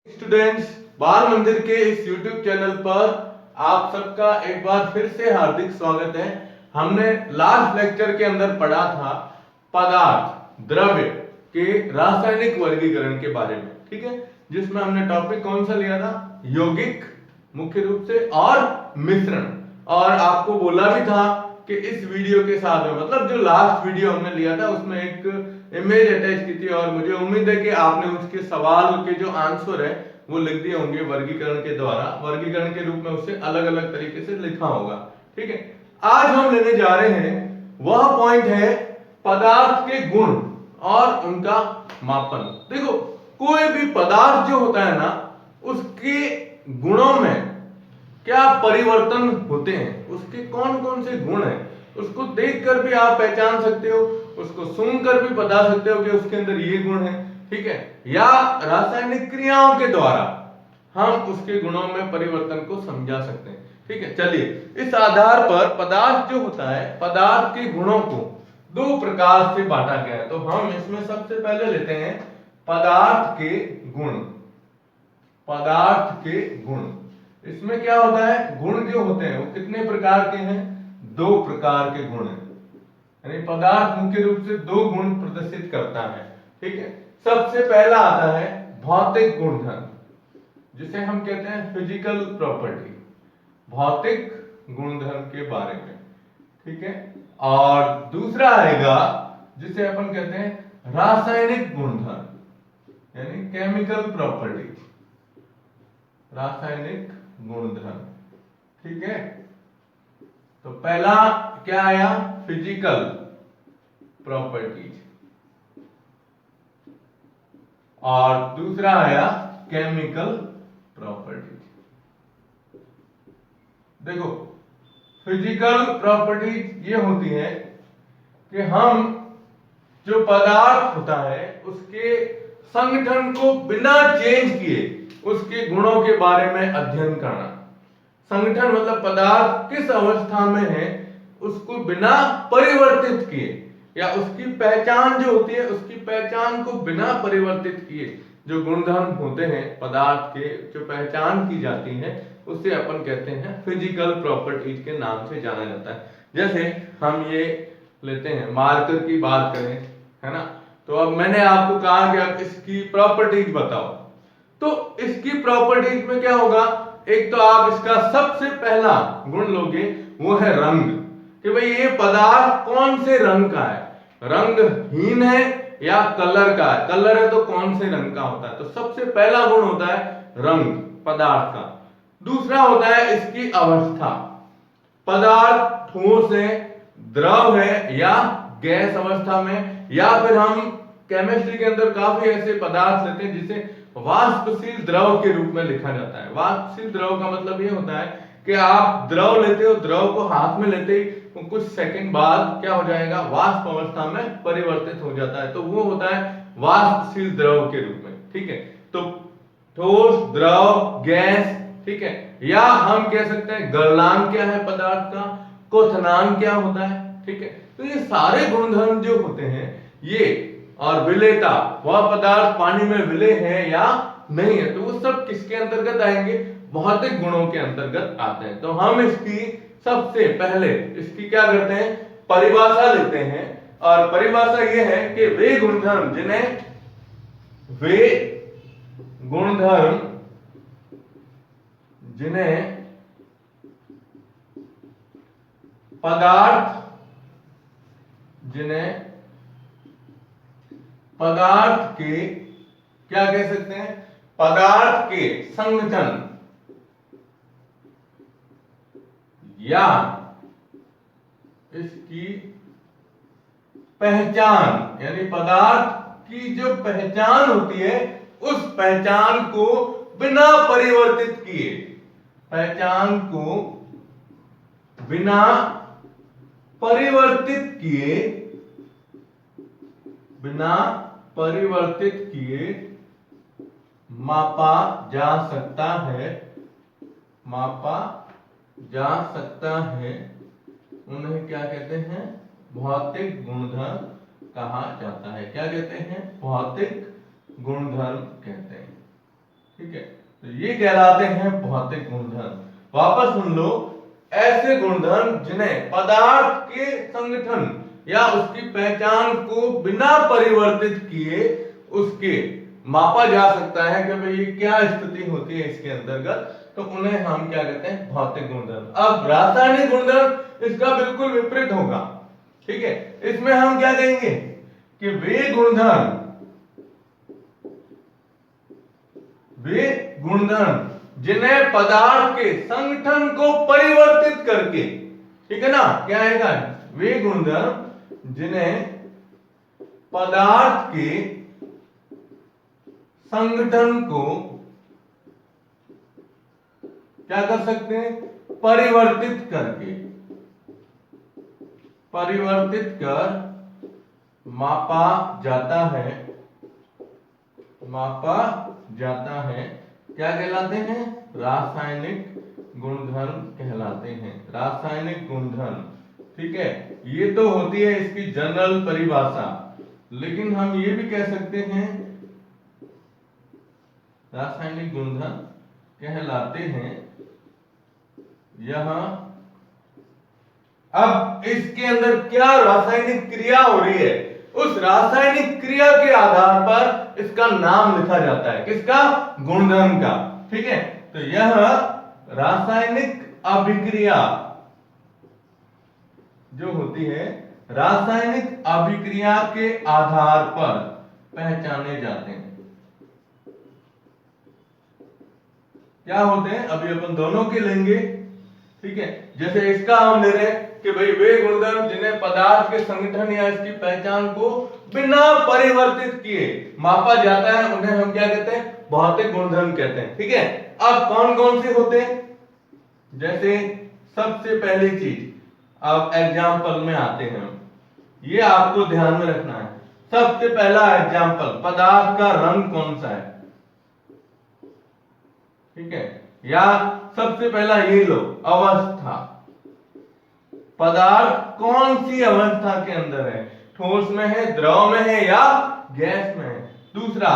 Students, बाल मंदिर के इस YouTube चैनल पर आप सबका एक बार फिर से हार्दिक स्वागत है। हमने लास्ट लेक्चर के अंदर पढ़ा था पदार्थ द्रव्य के रासायनिक वर्गीकरण के बारे में, ठीक है, जिसमें हमने टॉपिक कौन सा लिया था? यौगिक मुख्य रूप से और मिश्रण। और आपको बोला भी था कि इस वीडियो के साथ में, मतलब जो लास्ट वीडियो हमने लिया था उसमें एक इमेज अटैच की थी और मुझे उम्मीद है कि आपने उसके सवाल के जो आंसर है वो लिख दिए होंगे वर्गीकरण के द्वारा, वर्गीकरण के रूप में उसे अलग अलग तरीके से लिखा होगा, ठीक है। आज हम लेने जा रहे हैं वह पॉइंट है पदार्थ के गुण और उनका मापन। देखो, कोई भी पदार्थ जो होता है ना, उसके गुणों में क्या परिवर्तन होते हैं, उसके कौन कौन से गुण हैं, उसको देखकर भी आप पहचान सकते हो, उसको सुनकर भी बता सकते हो कि उसके अंदर ये गुण है, ठीक है, या रासायनिक क्रियाओं के द्वारा हम उसके गुणों में परिवर्तन को समझा सकते हैं, ठीक है। चलिए, इस आधार पर पदार्थ जो होता है, पदार्थ के गुणों को दो प्रकार से बांटा गया है। तो हम इसमें सबसे पहले लेते हैं पदार्थ के गुण। पदार्थ के गुण, इसमें क्या होता है, गुण जो होते हैं वो कितने प्रकार के हैं? दो प्रकार के गुण हैं, यानी पदार्थ मुख्य रूप से दो गुण प्रदर्शित करता है, ठीक है। सबसे पहला आता है भौतिक गुणधर्म, जिसे हम कहते हैं फिजिकल प्रॉपर्टी, भौतिक गुणधर्म के बारे में, ठीक है। और दूसरा आएगा जिसे अपन कहते हैं रासायनिक गुणधर्म, यानी केमिकल प्रॉपर्टी, रासायनिक गुणधर्म, ठीक है। तो पहला क्या आया? फिजिकल प्रॉपर्टीज, और दूसरा आया केमिकल प्रॉपर्टीज। देखो, फिजिकल प्रॉपर्टीज ये होती है कि हम जो पदार्थ होता है उसके संगठन को बिना चेंज किए उसके गुणों के बारे में अध्ययन करना। संगठन मतलब पदार्थ किस अवस्था में है उसको बिना परिवर्तित किए, या उसकी पहचान जो होती है उसकी पहचान को बिना परिवर्तित किए जो गुणधर्म होते हैं पदार्थ के, जो पहचान की जाती है, उसे अपन कहते हैं फिजिकल प्रॉपर्टीज के नाम से जाना जाता है। जैसे हम ये लेते हैं, मार्कर की बात करें, है ना, तो अब मैंने आपको कहा कि अब इसकी प्रॉपर्टीज बताओ, तो इसकी प्रॉपर्टीज में क्या होगा? एक तो आप इसका सबसे पहला गुण लोगे वो है रंग, कि भाई ये पदार्थ कौन से रंग का है, रंगहीन है या कलर का है, कलर है तो कौन से रंग का होता है। तो सबसे पहला गुण होता है रंग पदार्थ का। दूसरा होता है इसकी अवस्था, पदार्थ ठोस है, द्रव है या गैस अवस्था में, या फिर हम केमिस्ट्री के अंदर काफी ऐसे पदार्थ लेते हैं जिसे वाष्पशील द्रव के रूप में लिखा जाता है। वाष्पशील द्रव का मतलब ये होता है कि आप द्रव लेते हो, द्रव को हाथ में लेते ही कुछ सेकंड बाद क्या हो जाएगा? वाष्प अवस्था में परिवर्तित हो जाता है, तो वो होता है वाष्पशील द्रव के रूप में, ठीक है। तो ठोस, द्रव, गैस, ठीक है, या हम कह सकते हैं गलनांक क्या है पदार्थ का, क्वथनांक क्या होता है, ठीक है। तो ये सारे गुणधर्म जो होते हैं ये, और विलेयता, वह पदार्थ पानी में विलेय है या नहीं है, तो वो सब किसके अंतर्गत आएंगे? भौतिक गुणों के अंतर्गत आते हैं। तो हम इसकी सबसे पहले इसकी क्या करते हैं? परिभाषा लेते हैं, और परिभाषा ये है कि वे गुणधर्म जिन्हें पदार्थ के क्या कह सकते हैं? पदार्थ के संगठन या इसकी पहचान, यानी पदार्थ की जो पहचान होती है उस पहचान को बिना परिवर्तित किए, पहचान को बिना परिवर्तित किए, बिना परिवर्तित किए मापा जा सकता है, मापा जा सकता है, उन्हें क्या कहते हैं? भौतिक गुणधर्म कहा जाता है। क्या कहते हैं? भौतिक गुणधर्म कहते हैं। ठीक है, तो ये कहलाते हैं भौतिक गुणधर्म। वापस सुन लो, ऐसे गुणधर्म जिन्हें पदार्थ के संगठन या उसकी पहचान को बिना परिवर्तित किए उसके मापा जा सकता है कि भाई ये क्या स्थिति होती है इसके अंतर्गत, तो उन्हें हम क्या कहते हैं, भौतिक गुणधर्म। अब रासायनिक गुणधर्म इसका बिल्कुल विपरीत होगा। ठीक है, इसमें हम क्या कहेंगे कि वे गुणधर्म जिन्हें पदार्थ के संगठन को परिवर्तित करके, ठीक है ना, क्या आएगा, वे गुणधर्म जिन्हें पदार्थ के संगठन को क्या कर सकते हैं, परिवर्तित कर मापा जाता है, क्या कहलाते हैं, रासायनिक गुणधर्म कहलाते हैं, रासायनिक गुणधर्म। ठीक है, ये तो होती है इसकी जनरल परिभाषा, लेकिन हम ये भी कह सकते हैं रासायनिक गुणधर्म कहलाते हैं यहां। अब इसके अंदर क्या रासायनिक क्रिया हो रही है, उस रासायनिक क्रिया के आधार पर इसका नाम लिखा जाता है, किसका, गुणधर्म का। ठीक है, तो यह रासायनिक अभिक्रिया जो होती है, रासायनिक अभिक्रिया के आधार पर पहचाने जाते हैं। क्या होते हैं, अभी अपन दोनों के लेंगे। ठीक है, जैसे इसका हम ले रहे हैं कि भाई वे गुणधर्म जिन्हें पदार्थ के संगठन या इसकी पहचान को बिना परिवर्तित किए मापा जाता है, उन्हें हम क्या कहते हैं, भौतिक गुणधर्म कहते हैं। ठीक है, अब कौन कौन से होते हैं, जैसे सबसे पहली चीज, अब एग्जाम्पल में आते हैं, ये आपको ध्यान में रखना है। सबसे पहला एग्जाम्पल, पदार्थ का रंग कौन सा है। ठीक है, या सबसे पहला ये लो, अवस्था, पदार्थ कौन सी अवस्था के अंदर है, ठोस में है, द्रव में है या गैस में है। दूसरा,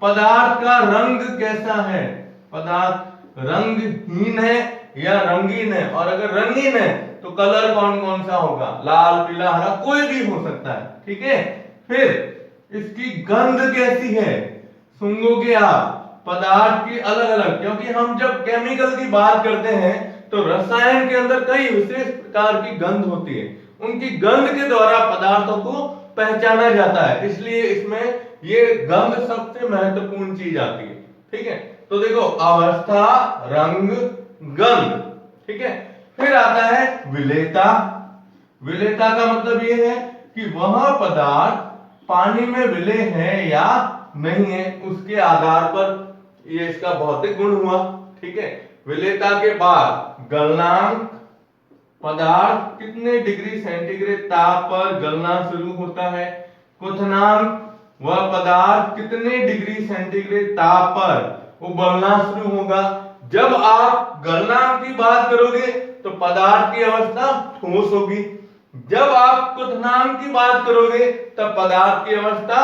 पदार्थ का रंग कैसा है, पदार्थ रंगहीन है या रंगीन है, और अगर रंगीन है तो कलर कौन कौन सा होगा, लाल, पीला, हरा, कोई भी हो सकता है। ठीक है, फिर इसकी गंध कैसी है, सूंघोगे आप, पदार्थ की अलग अलग, क्योंकि हम जब केमिकल की बात करते हैं तो रसायन के अंदर कई विशेष प्रकार की गंध होती है, उनकी गंध के द्वारा पदार्थों को पहचाना जाता है, इसलिए इसमें ये गंध सबसे महत्वपूर्ण चीज आती है। ठीक है, तो देखो, अवस्था, रंग, गंध। ठीक है, फिर आता है विलेयता। विलेयता का मतलब ये है कि वह पदार्थ पानी में विलेय है या नहीं है, उसके आधार पर ये इसका भौतिक गुण हुआ। ठीक है, विलेयता के बाद गलनांक, पदार्थ कितने डिग्री सेंटीग्रेड ताप पर गलना शुरू होता है। क्वथनांक, वह पदार्थ कितने डिग्री सेंटीग्रेड ताप पर उबलना शुरू होगा। जब आप गलनांक की बात करोगे तो पदार्थ की अवस्था ठोस होगी, जब आप क्वथनांक की बात करोगे तब पदार्थ की अवस्था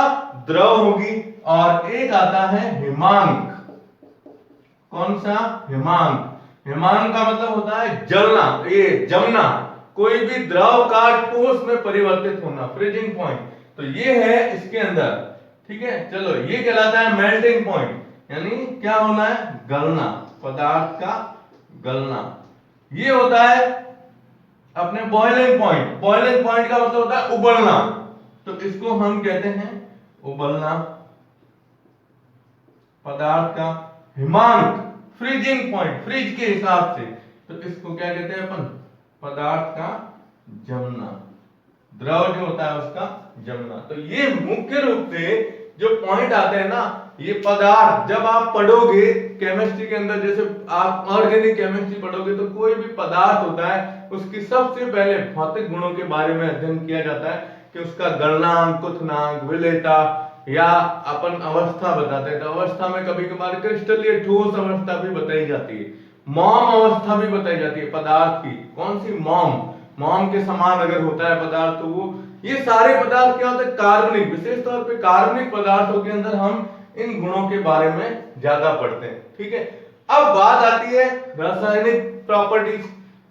द्रव होगी। और एक आता है हिमांक। कौन सा, हिमांक। हिमांक का मतलब होता है जलना, ये जमना, कोई भी द्रव का ठोस में परिवर्तित होना, फ्रीजिंग पॉइंट। तो ये है इसके अंदर। ठीक है, चलो, ये कहलाता है मेल्टिंग पॉइंट, यानी क्या होना है, गलना, पदार्थ का गलना। ये होता है अपने बॉइलिंग पॉइंट। बॉइलिंग पॉइंट का मतलब होता है उबलना, तो इसको हम कहते हैं उबलना पदार्थ का। हिमांक, फ्रीजिंग पॉइंट, फ्रिज के हिसाब से, तो इसको क्या कहते हैं अपन, पदार्थ का जमना, द्रव जो होता है उसका जमना। तो ये मुख्य रूप से जो पॉइंट आते हैं ना, ये पदार्थ जब आप पढ़ोगे केमिस्ट्री के अंदर, जैसे आप ऑर्गेनिक केमिस्ट्री पढ़ोगे तो कोई भी पदार्थ होता है उसकी सबसे पहले भौतिक गुणों के बारे में अध्ययन किया जाता है कि उसका गलनांक, क्वथनांक, विलेयता, या अपन अवस्था बताते हैं। तो अवस्था में कभी कभार क्रिस्टल या ठोस अवस्था भी बताई जाती है, मॉम अवस्था भी बताई जाती है पदार्थ की। कौन सी, मॉम के समान अगर होता है पदार्थ तो वो, ये सारे पदार्थ क्या होते हैं, कार्बनिक, विशेष तौर पे कार्बनिक पदार्थों के अंदर हम इन गुणों के बारे में ज्यादा पढ़ते हैं। ठीक है, अब बात आती है रासायनिक प्रॉपर्टीज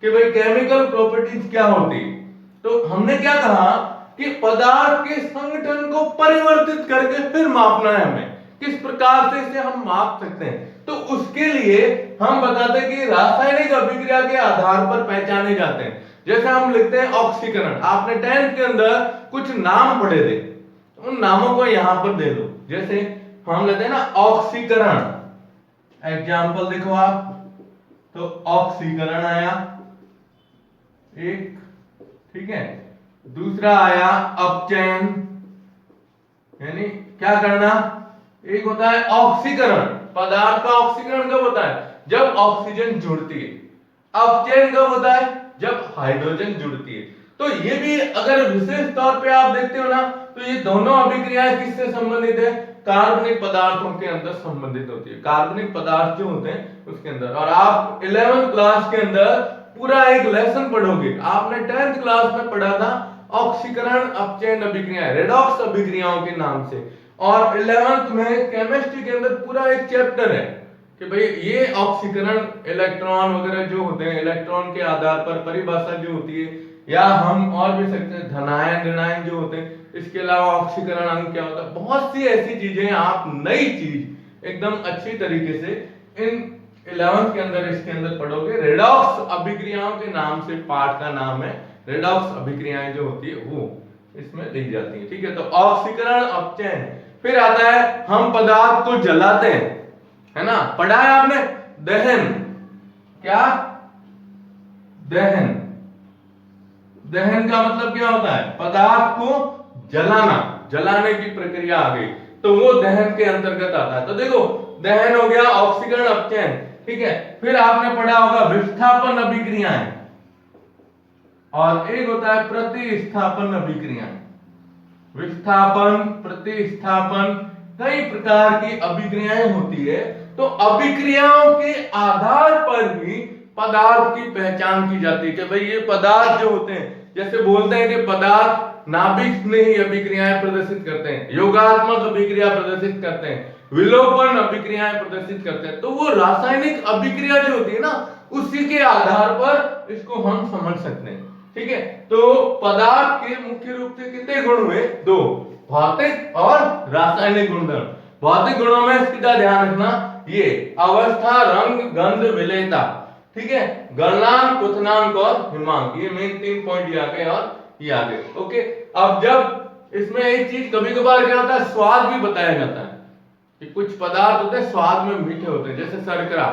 कि भाई केमिकल प्रॉपर्टीज क्या होती है। तो हमने क्या कहा कि पदार्थ के संगठन को परिवर्तित करके फिर मापना है हमें, किस प्रकार से इसे हम माप सकते हैं। तो उसके लिए हम बताते हैं कि रासायनिक अभिक्रिया के आधार पर पहचाने जाते हैं। जैसे हम लिखते हैं ऑक्सीकरण, आपने 10th के अंदर कुछ नाम पढ़े थे, उन नामों को यहां पर दे दो। जैसे हम लेते हैं ना ऑक्सीकरण, एग्जाम्पल देखो आप, तो ऑक्सीकरण आया एक, ठीक है। दूसरा आया अपचयन, यानी क्या करना, एक होता है ऑक्सीकरण, पदार्थ का ऑक्सीकरण कब होता है, जब ऑक्सीजन जुड़ती है। अपचयन कब होता है, जब हाइड्रोजन जुड़ती है। तो ये भी अगर विशेष तौर पे आप देखते हो ना, तो ये दोनों अभिक्रियाएं किससे संबंधित है, कार्बनिक पदार्थों के अंदर संबंधित होती है। कार्बनिक पदार्थ जो होते हैं उसके अंदर। और आप 11th क्लास के अंदर पूरा एक लेसन पढ़ोगे, आपने 10th क्लास में पढ़ा था ऑक्सीकरण अपचयन अभिक्रियाएं, रेडॉक्स अभिक्रियाओं के नाम से। और 11th में केमिस्ट्री के अंदर पूरा एक चैप्टर है कि भाई ये ऑक्सीकरण इलेक्ट्रॉन वगैरह जो होते हैं, इलेक्ट्रॉन के आधार पर परिभाषा जो होती है, या हम और भी सकते हैं धनायन ऋणायन जो होते हैं, इसके अलावा ऑक्सीकरण अंग क्या होता है, बहुत सी ऐसी चीजें आप नई चीज एकदम अच्छी तरीके से इन 11th के अंदर इसके अंदर पढ़ोगे। रेडॉक्स अभिक्रियाओं के नाम से पाठ का नाम है, रेडॉक्स अभिक्रियाएं जो होती है वो इसमें दी जाती है। ठीक है, तो ऑक्सीकरण अपचयन। फिर आता है हम पदार्थ को जलाते हैं, है ना, पढ़ा है आपने, दहन। क्या, दहन। दहन का मतलब क्या होता है, पदार्थ को जलाना, जलाने की प्रक्रिया आ गई, तो वो दहन के अंतर्गत आता है। तो देखो दहन हो गया, ऑक्सीकरण अपचयन, ठीक है। फिर आपने पढ़ा होगा विस्थापन अभिक्रियाएं, और एक होता है प्रतिस्थापन अभिक्रियाएं। विस्थापन, प्रतिस्थापन, कई प्रकार की अभिक्रियाएं होती है। तो अभिक्रियाओं के आधार पर भी पदार्थ की पहचान की जाती है कि भाई ये पदार्थ जो होते हैं, जैसे बोलते हैं कि पदार्थ नाभिक में ही अभिक्रियाएं प्रदर्शित करते हैं, योगात्मक अभिक्रिया प्रदर्शित करते हैं, विलोपन अभिक्रियाएं प्रदर्शित करते हैं। तो वो रासायनिक अभिक्रिया जो होती है ना, उसी के आधार पर इसको हम समझ सकते हैं। ठीक है, तो पदार्थ के मुख्य रूप से कितने गुण हुए, दो, भौतिक और रासायनिक गुणधर्म। भौतिक गुणों में इसका ध्यान रखना, ये अवस्था, रंग, गंध, विलेयता, ठीक है, गलनांक, क्वथनांक और हिमांक, ये मेन 3 पॉइंट ये आ गए और ये आ गए। ओके, अब जब इसमें एक चीज कभी कभार क्या होता है, स्वाद भी बताया जाता है कि कुछ पदार्थ होते हैं स्वाद में मीठे होते हैं, जैसे शर्करा,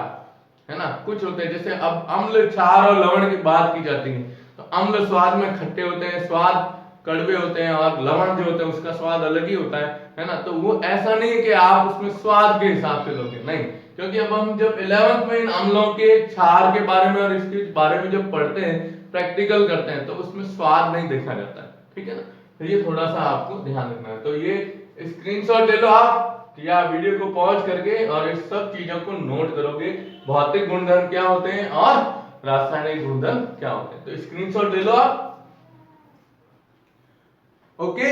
है ना, कुछ होते हैं जैसे अब अम्ल, क्षार और लवण की बात की जाती है, तो अम्ल स्वाद में खट्टे होते हैं, स्वाद कड़वे होते हैं, और लवण जो होते हैं उसका स्वाद अलग ही होता है ना। तो वो ऐसा नहीं है कि आप उसमें स्वाद के हिसाब से लोगे, नहीं, क्योंकि अब हम जब 11th में इन अम्लों के, क्षार के बारे में और इसके बारे में जब पढ़ते हैं, प्रैक्टिकल करते हैं, तो उसमें स्वाद नहीं देखा जाता है। ठीक है ना, तो ये थोड़ा सा आपको ध्यान रखना है। तो ये स्क्रीनशॉट ले लो आप, या वीडियो को पॉज करके, और इस सब चीजों को नोट करोगे, भौतिक गुणधर्म क्या होते हैं और रासायनिक गुणधर्म क्या होते हैं। तो स्क्रीनशॉट ले लो आप। ओके,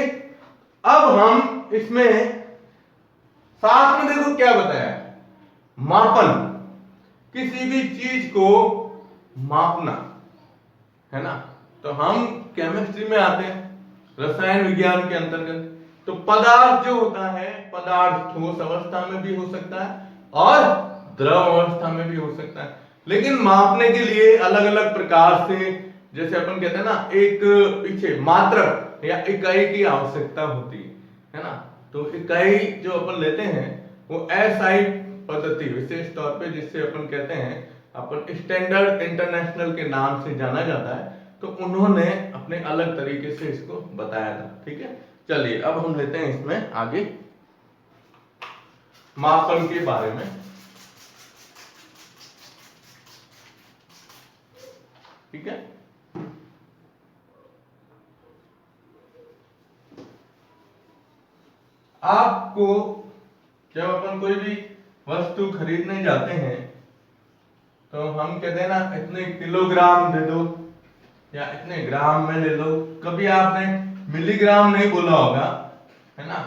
अब हम इसमें साथ में देखो क्या बताया, मापन, किसी भी चीज को मापना, है ना। तो हम केमिस्ट्री में आते हैं, रसायन विज्ञान के अंतर्गत। तो पदार्थ जो होता है, पदार्थ ठोस अवस्था में भी हो सकता है और द्रव अवस्था में भी हो सकता है, लेकिन मापने के लिए अलग अलग प्रकार से, जैसे अपन कहते हैं ना, एक पीछे मात्रक या इकाई की आवश्यकता होती है ना। तो इकाई जो अपन लेते हैं वो एसआई पद्धति, विशेष तौर पे जिससे अपन कहते हैं, अपन स्टैंडर्ड इंटरनेशनल के नाम से जाना जाता है। तो उन्होंने अपने अलग तरीके से इसको बताया था। ठीक है, चलिए अब हम लेते हैं इसमें आगे मापन के बारे में। ठीक है, आपको जब अपन कोई भी वस्तु खरीदने जाते हैं तो हम कहते हैं ना, इतने किलोग्राम दे दो या इतने ग्राम में ले लो, कभी आपने मिलीग्राम नहीं बोला होगा, है ना।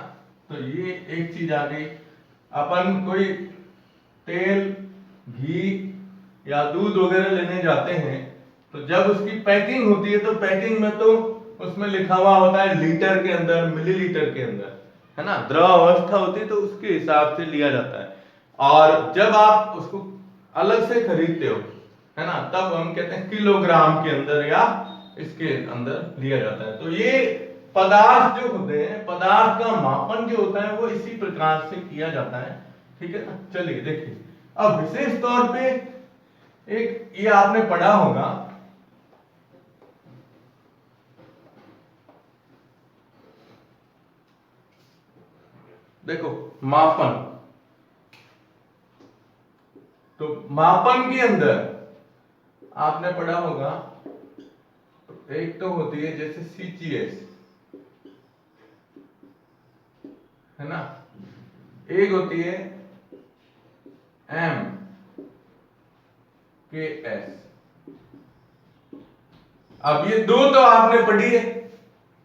तो ये एक चीज आ गई। अपन कोई तेल, घी या दूध वगैरह लेने जाते हैं तो जब उसकी पैकिंग होती है तो पैकिंग में तो उसमें लिखा हुआ होता है लीटर के अंदर, मिलीलीटर के अंदर, है ना, द्रव अवस्था होती है तो उसके हिसाब से लिया जाता है। और जब आप उसको अलग से खरीदते हो, है ना, तब हम कहते हैं किलोग्राम के अंदर या इसके अंदर लिया जाता है। तो ये पदार्थ जो होते हैं, पदार्थ का मापन जो होता है वो इसी प्रकार से किया जाता है, ठीक है ना। चलिए देखिए, अब विशेष तौर पे एक ये आपने पढ़ा होगा, देखो मापन। तो मापन के अंदर आपने पढ़ा होगा, एक तो होती है जैसे सीजीएस, है ना, एक होती है एम के एस। अब ये दो तो आपने पढ़ी है,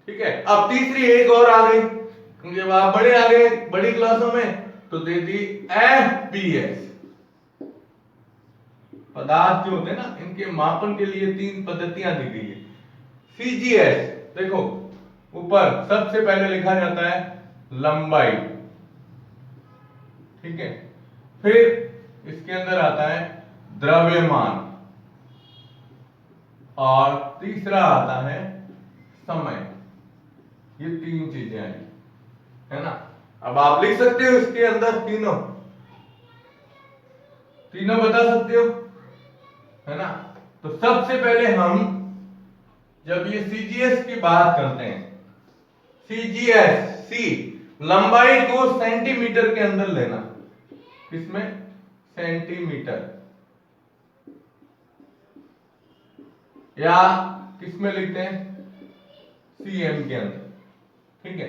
ठीक है। अब तीसरी एक और आ गई, जब आप बड़े आ गए बड़ी क्लासों में तो दे दी एफपीएस। पदार्थ जो होते हैं ना, इनके मापन के लिए तीन पद्धतियां दी गई है। सीजीएस देखो, ऊपर सबसे पहले लिखा जाता है लंबाई, ठीक है। फिर इसके अंदर आता है द्रव्यमान और तीसरा आता है समय। ये तीन चीजें आई, है ना। अब आप लिख सकते हो इसके अंदर तीनों बता सकते हो, है ना। तो सबसे पहले हम जब ये सीजीएस की बात करते हैं, सीजीएस, सी लंबाई को सेंटीमीटर के अंदर लेना, किसमें, सेंटीमीटर, या किसमें लिखते हैं, सीएम के अंदर, ठीक है।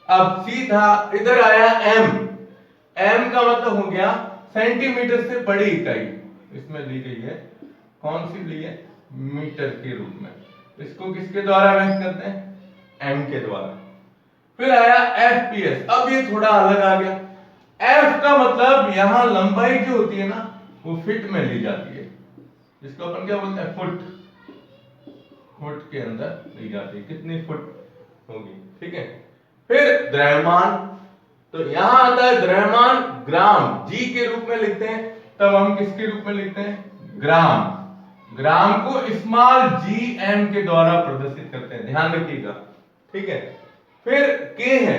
अब सी था, इधर आया एम, एम का मतलब हो गया सेंटीमीटर से बड़ी इकाई, इसमें दी गई है, कौन सी ली है, मीटर के रूप में। इसको किसके द्वारा व्यक्त करते हैं, एम के द्वारा। फिर आया एफपीएस, अब ये थोड़ा अलग आ गया। एफ का मतलब यहां लंबाई जो होती है ना वो फीट में ली जाती है, जिसको अपन क्या बोलते हैं, फुट, फुट के अंदर ली जाती है, कितनी फुट होगी, ठीक है। फिर द्रव्यमान, तो यहां आता है द्रव्यमान ग्राम, जी के रूप में लिखते हैं, तब हम किसके रूप में लिखते हैं, ग्राम। ग्राम को स्मॉल जी एम के द्वारा प्रदर्शित करते हैं, ध्यान रखिएगा, ठीक है। फिर के है,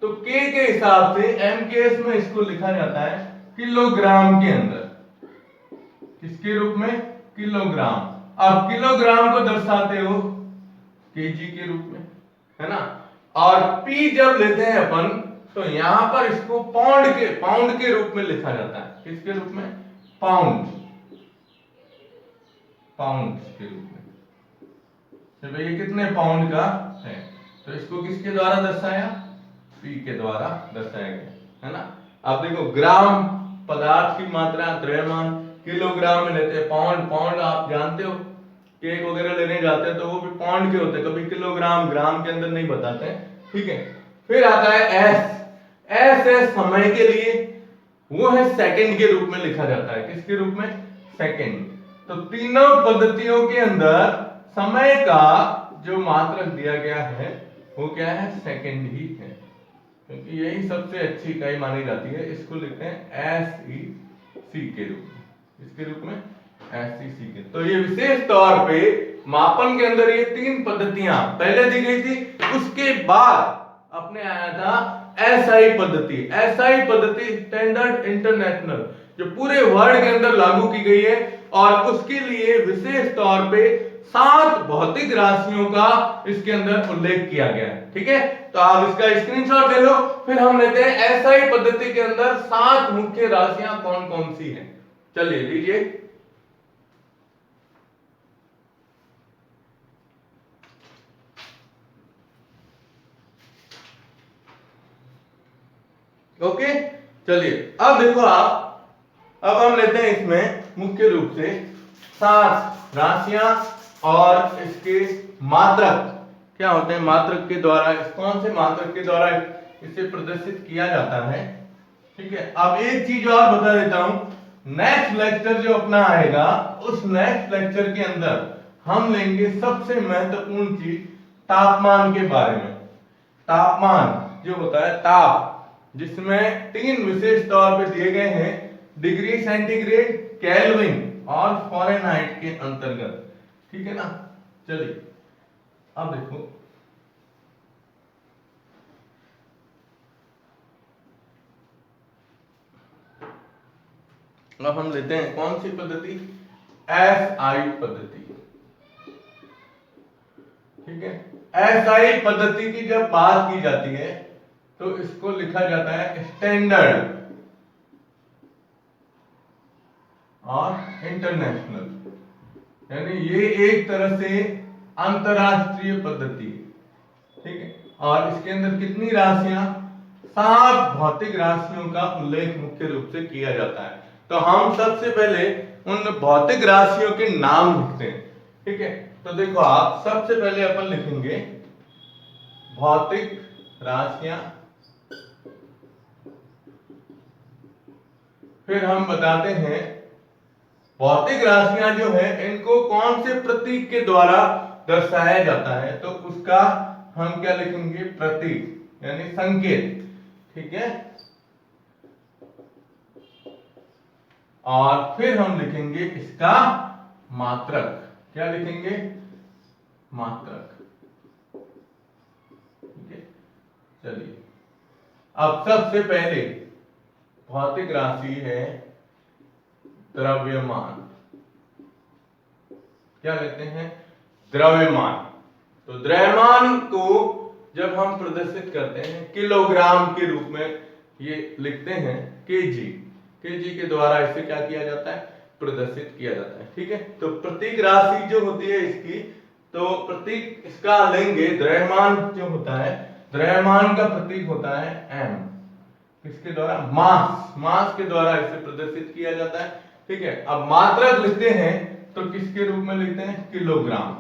तो के हिसाब से एम के एस में इसको लिखा जाता है किलोग्राम के अंदर, किसके रूप में, किलोग्राम। अब किलोग्राम को दर्शाते हो केजी के रूप में, है ना। और पी जब लेते हैं अपन तो यहां पर इसको पाउंड के रूप में लिखा जाता है, किसके रूप में, पाउंड, पाउंड के रूप में। तो भाई ये कितने पाउंड का है, तो इसको किसके द्वारा दर्शाया, पी के द्वारा दर्शाया गया, है ना। अब देखो ग्राम पदार्थ की मात्रा, द्रव्यमान किलोग्राम में लेते हैं, पाउंड आप जानते हो, केक वगैरह लेने जाते हैं तो वो भी पाउंड के होते हैं, कभी किलोग्राम, ग्राम के अंदर नहीं बताते हैं, ठीक है। फिर आता है एस, एस है समय के लिए, वो है सेकंड के रूप में लिखा जाता है, किसके रूप में, सेकंड। तो तीनों पद्धतियों के अंदर समय का जो मात्रक दिया गया है वो क्या है, सेकंड ही है, क्योंकि यही सबसे अच्छी इकाई मानी जाती है। इसको लिखते हैं एसईसी के रूप में, इसके रूप में एसईसी के। तो ये विशेष तौर पे मापन के अंदर ये तीन पद्धतियां पहले दी गई थी, उसके बाद अपने आया था एसआई पद्धति। एसआई पद्धति स्टैंडर्ड इंटरनेशनल, जो पूरे वर्ल्ड के अंदर लागू की गई है, और उसके लिए विशेष तौर पे 7 भौतिक राशियों का इसके अंदर उल्लेख किया गया है, ठीक है। तो आप इसका स्क्रीनशॉट ले लो। फिर हम लेते हैं एसआई पद्धति के अंदर 7 मुख्य राशियां कौन कौन सी हैं, चलिए लीजिए। ओके, चलिए अब देखो आप, अब हम लेते हैं इसमें मुख्य रूप से 7 राशियां और इसके मात्रक क्या होते हैं, मात्रक के द्वारा, कौन से मात्रक के द्वारा इसे प्रदर्शित किया जाता है, ठीक है। अब एक चीज और बता देता हूं, नेक्स्ट लेक्चर जो अपना आएगा उस नेक्स्ट लेक्चर के अंदर हम लेंगे सबसे महत्वपूर्ण चीज तापमान के बारे में। तापमान जो होता है, ताप, जिसमें तीन विशेष तौर पे दिए गए हैं, डिग्री सेंटीग्रेड, केल्विन और फ़ारेनहाइट के अंतर्गत। ठीक है ना। चलिए अब देखो, अब हम लेते हैं कौन सी पद्धति, एसआई पद्धति। ठीक है। एसआई पद्धति की जब बात की जाती है तो इसको लिखा जाता है स्टैंडर्ड और इंटरनेशनल, यानी ये एक तरह से अंतरराष्ट्रीय पद्धति है। ठीक है। और इसके अंदर कितनी राशियां, 7 भौतिक राशियों का उल्लेख मुख्य रूप से किया जाता है। तो हम सबसे पहले उन भौतिक राशियों के नाम लिखते हैं। ठीक है। तो देखो, आप सबसे पहले अपन लिखेंगे भौतिक राशियां, फिर हम बताते हैं भौतिक राशियां जो है इनको कौन से प्रतीक के द्वारा दर्शाया जाता है, तो उसका हम क्या लिखेंगे, प्रतीक यानी संकेत। ठीक है। और फिर हम लिखेंगे इसका मात्रक, क्या लिखेंगे, मात्रक। ठीक है। चलिए, अब सबसे पहले भौतिक राशि है द्रव्यमान, क्या लेते हैं, द्रव्यमान। तो द्रव्यमान को जब हम प्रदर्शित करते हैं किलोग्राम के रूप में, ये लिखते हैं केजी, केजी के द्वारा इसे क्या किया जाता है, प्रदर्शित किया जाता है। ठीक है। तो प्रतीक राशि जो होती है इसकी, तो प्रतीक इसका लेंगे, द्रव्यमान जो होता है, द्रव्यमान का प्रतीक होता है एम, किसके द्वारा, मास, मास के द्वारा इसे प्रदर्शित किया जाता है। ठीक है। अब मात्रक लिखते हैं तो किसके रूप में लिखते हैं, किलोग्राम,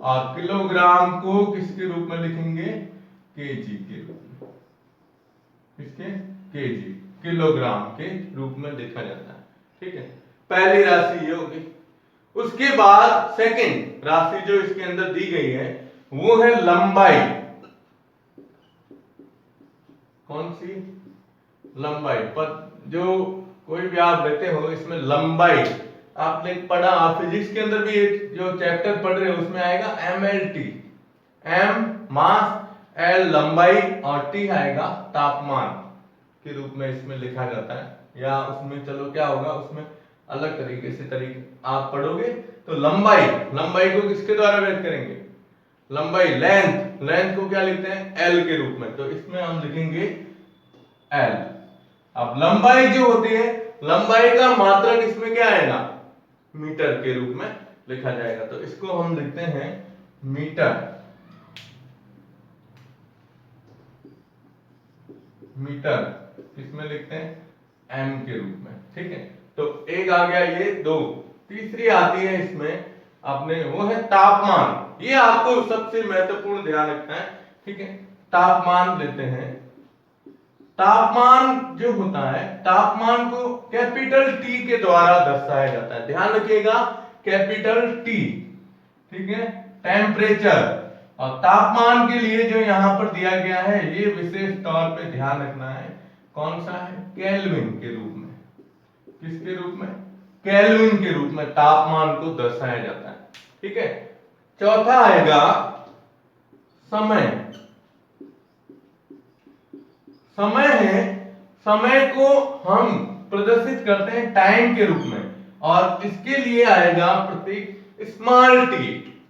और किलोग्राम को किसके रूप में लिखेंगे, केजी के रूप में, किसके, केजी, किलोग्राम के रूप में लिखा जाता है। ठीक है। पहली राशि ये होगी। उसके बाद सेकंड राशि जो इसके अंदर दी गई है वो है लंबाई। कौन सी, लंबाई। पर जो कोई भी आप लेते हो इसमें लंबाई आपने पढ़ा, आप फिजिक्स के अंदर भी एक जो चैप्टर पढ़ रहे हो उसमें आएगा MLT, M मास, L लंबाई और T आएगा तापमान के रूप में इसमें लिखा जाता है। या उसमें चलो क्या होगा, उसमें अलग तरीके से आप पढ़ोगे। तो लंबाई, लंबाई को किसके द्वारा व्यक्त करेंगे, लंबाई, लेंथ, लेंथ को क्या लिखते हैं, L के रूप में, तो इसमें हम लिखेंगे L। अब लंबाई जो होती है, लंबाई का मात्रक इसमें क्या आएगा, मीटर के रूप में लिखा जाएगा, तो इसको हम लिखते हैं मीटर, मीटर इसमें लिखते हैं एम के रूप में। ठीक है। तो एक आ गया ये, दो, तीसरी आती है इसमें अपने, वो है तापमान। ये आपको सबसे महत्वपूर्ण ध्यान रखना है। ठीक है। तापमान लेते हैं, तापमान जो होता है, तापमान को कैपिटल टी के द्वारा दर्शाया जाता है, ध्यान रखिएगा, कैपिटल टी। ठीक है। टेम्परेचर, और तापमान के लिए जो यहां पर दिया गया है ये विशेष तौर पे ध्यान रखना है, कौन सा है, केल्विन के रूप में, किसके रूप में, केल्विन के रूप में तापमान को दर्शाया जाता है। ठीक है। चौथा आएगा समय। समय है, समय को हम प्रदर्शित करते हैं टाइम के रूप में, और इसके लिए आएगा प्रतीक स्मॉल टी।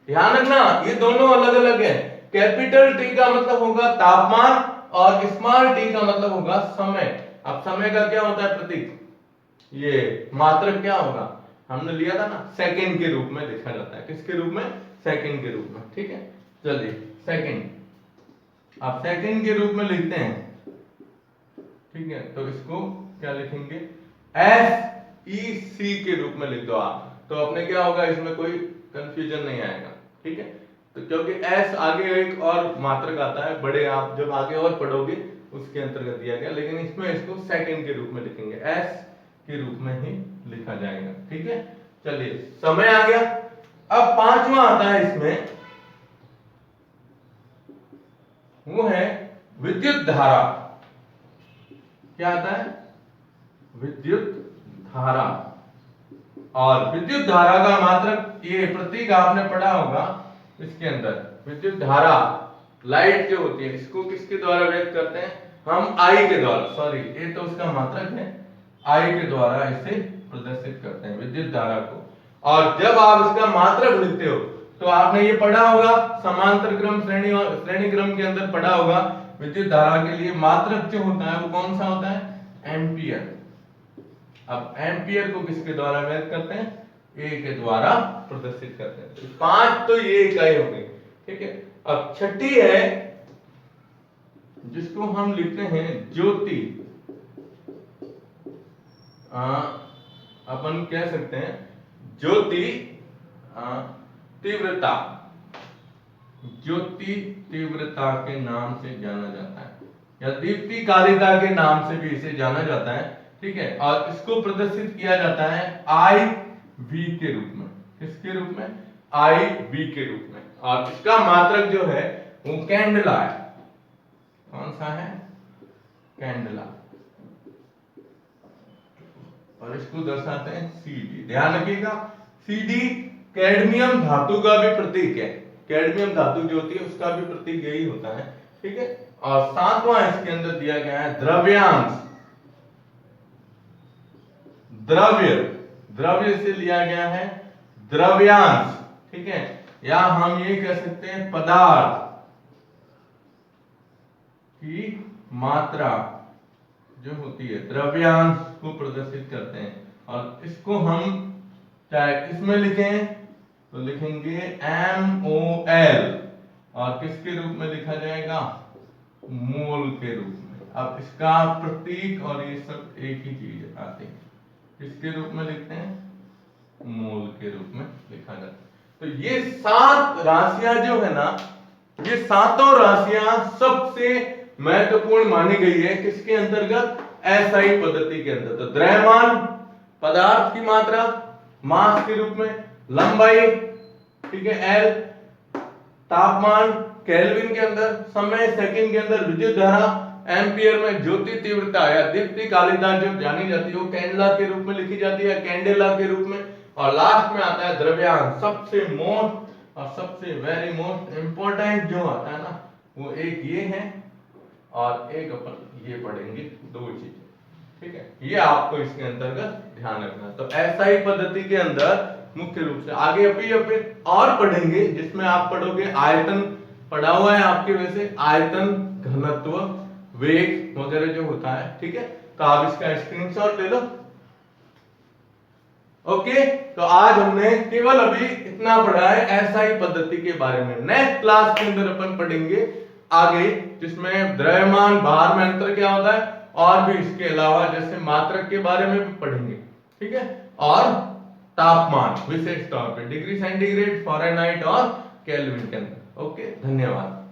ध्यान रखना, ये दोनों अलग अलग है। कैपिटल टी का मतलब होगा तापमान और स्मॉल टी का मतलब होगा समय। अब समय का क्या होता है प्रतीक, ये मात्रक क्या होगा, हमने लिया था ना, सेकंड के रूप में लिखा जाता है, किसके रूप में, सेकंड के रूप में। ठीक है। चलिए सेकंड, आप सेकंड के रूप में लिखते हैं। ठीक है। तो इसको क्या लिखेंगे, SEC के रूप में लिख दो आप, तो अपने क्या होगा, इसमें कोई कंफ्यूजन नहीं आएगा। ठीक है। तो क्योंकि S आगे एक और मात्रक आता है, बड़े आप जब आगे और पढ़ोगे उसके अंतर्गत दिया गया, लेकिन इसमें इसको सेकंड के रूप में लिखेंगे, एस के रूप में ही लिखा जाएगा। ठीक है, चलिए समय आ गया। अब पांचवा आता है इसमें, वो है विद्युत धारा। क्या आता है? विद्युत धारा। और विद्युत धारा का मात्रक, ये प्रतीक आपने पढ़ा होगा इसके अंदर, विद्युत धारा लाइट जो होती है इसको किसके द्वारा व्यक्त करते हैं हम? आई के द्वारा, सॉरी ये तो उसका मात्रक है, आई के द्वारा इसे प्रदर्शित करते हैं विद्युत धारा को। और जब आप इसका मात्रक लिखते हो तो आपने ये पढ़ा होगा समांतर क्रम श्रेणी और श्रेणी क्रम के अंदर पढ़ा होगा, विद्युत धारा के लिए मात्रक जो होता है वो कौन सा होता है? एम्पियर। अब एम्पियर को किसके द्वारा व्यक्त करते हैं? ए के द्वारा प्रदर्शित करते हैं। तो 5 तो ये इकाई हो गई। ठीक है, अब छठी है जिसको हम लिखते हैं ज्योति। अपन कह सकते हैं ज्योति तीव्रता। ज्योति तीव्रता के नाम से जाना जाता है, या दीप्तिकारिता के नाम से भी इसे जाना जाता है। ठीक है, और इसको प्रदर्शित किया जाता है आई वी के रूप में। किसके रूप में? आई वी के रूप में। और इसका मात्रक जो है वो कैंडला है। कौन सा है? कैंडला। और इसको दर्शाते हैं सीडी। ध्यान रखिएगा, सीडी कैडमियम धातु का भी प्रतीक है। कैडमियम धातु जो होती है उसका भी प्रतीक यही होता है। ठीक है, और 7वां इसके अंदर दिया गया है द्रव्यांश। द्रव्य से लिया गया है द्रव्यांश। ठीक है, या हम ये कह सकते हैं पदार्थ की मात्रा जो होती है, द्रव्यांश को प्रदर्शित करते हैं। और इसको हम चाहे इसमें लिखें तो लिखेंगे MOL, और किसके रूप में लिखा जाएगा? मोल के रूप में। अब इसका प्रतीक और ये सब एक ही चीज आती है। किसके रूप में लिखते हैं? मोल के रूप में लिखा जाता है। तो ये 7 राशियां जो है ना, ये सातों राशियां सबसे महत्वपूर्ण मानी गई है किसके अंतर्गत? एसआई पद्धति के अंदर। तो द्रव्यमान पदार्थ की मात्रा मास के रूप में, लंबाई ठीक है एल, तापमान केल्विन के अंदर, समय सेकंड के अंदर, विद्युत धारा एम्पियर में, ज्योति तीव्रता या दीप्तिकालिता जो जानी जाती है वो कैंडला के रूप में लिखी जाती है, कैंडेला के रूप में। और लास्ट में आता है द्रव्यांश। सबसे मोस्ट और सबसे वेरी मोस्ट इंपॉर्टेंट जो आता है ना, वो एक ये है और एक अपन ये पढ़ेंगे, 2 चीजें। ठीक है, ये आपको इसके अंतर्गत ध्यान रखना। तो एसआई पद्धति के अंदर मुख्य रूप से आगे अभी और पढ़ेंगे, जिसमें आप पढ़ोगे आयतन पढ़ा हुआ है आपके, वैसे आयतन, घनत्व, वेग वगैरह जो होता है। ठीक है, तो आप इसका स्क्रीनशॉट ले लो। ओके, तो आज हमने केवल अभी इतना पढ़ा है एसआई पद्धति के बारे में। नेक्स्ट क्लास के अंदर अपन पढ़ेंगे आगे, जिसमें द्रव्यमान, भार में अंतर क्या होता है, और भी इसके अलावा जैसे मात्रक के बारे में भी पढ़ेंगे। ठीक है, और तापमान विशेष तौर पे डिग्री सेंटीग्रेड, फ़ारेनहाइट और केल्विन के अंदर। ओके, धन्यवाद।